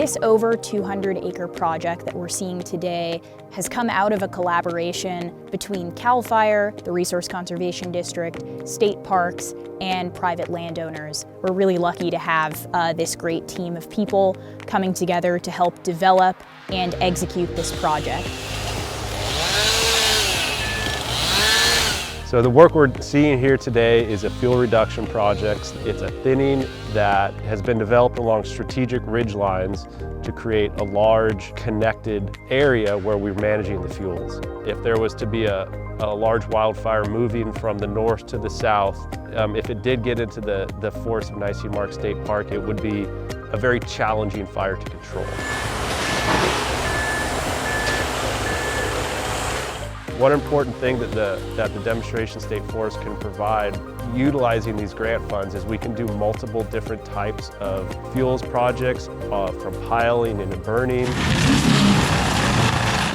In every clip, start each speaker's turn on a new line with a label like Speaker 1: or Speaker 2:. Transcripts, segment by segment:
Speaker 1: This over 200-acre project that we're seeing today has come out of a collaboration between CAL FIRE, the Resource Conservation District, state parks, and private landowners. We're really lucky to have this great team of people coming together to help develop and execute this project.
Speaker 2: So the work we're seeing here today is a fuel reduction project. It's a thinning that has been developed along strategic ridge lines to create a large connected area where we're managing the fuels. If there was to be a large wildfire moving from the north to the south, if it did get into the forests of Nicene Mark State Park, it would be a very challenging fire to control. One important thing that the Demonstration State Forest can provide utilizing these grant funds is we can do multiple different types of fuels projects, from piling and burning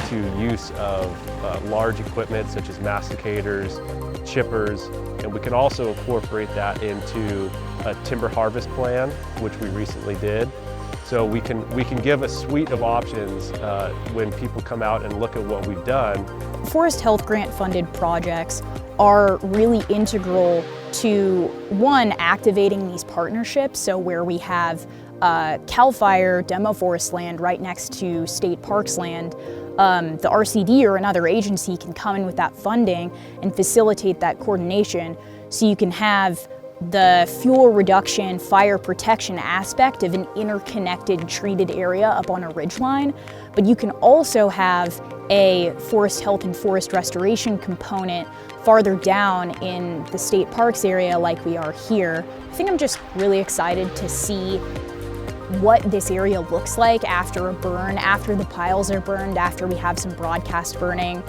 Speaker 2: to use of large equipment such as masticators, chippers, and we can also incorporate that into a timber harvest plan, which we recently did. So we can give a suite of options when people come out and look at what we've done.
Speaker 1: Forest Health Grant funded projects are really integral to, one, activating these partnerships. So where we have CAL FIRE demo forest land right next to state parks land, the RCD or another agency can come in with that funding and facilitate that coordination, so you can have the fuel reduction, fire protection aspect of an interconnected treated area up on a ridgeline, but you can also have a forest health and forest restoration component farther down in the state parks area like we are here. I think I'm just really excited to see what this area looks like after a burn, after the piles are burned, after we have some broadcast burning.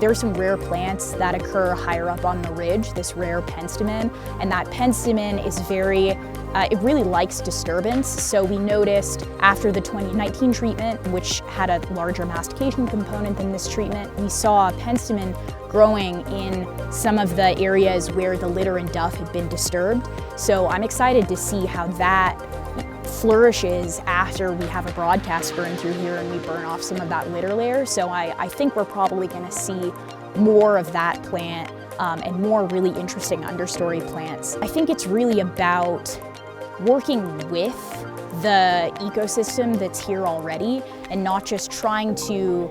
Speaker 1: There are some rare plants that occur higher up on the ridge, this rare penstemon, and that penstemon is it really likes disturbance. So we noticed after the 2019 treatment, which had a larger mastication component than this treatment, we saw penstemon growing in some of the areas where the litter and duff had been disturbed. So I'm excited to see how that flourishes after we have a broadcast burn through here and we burn off some of that litter layer. So I think we're probably going to see more of that plant and more really interesting understory plants. I think it's really about working with the ecosystem that's here already and not just trying to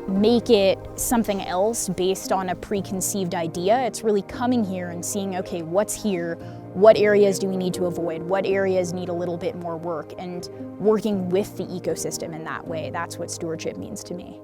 Speaker 1: make it something else based on a preconceived idea. It's really coming here and seeing, okay, what's here? What areas do we need to avoid? What areas need a little bit more work? And working with the ecosystem in that way, that's what stewardship means to me.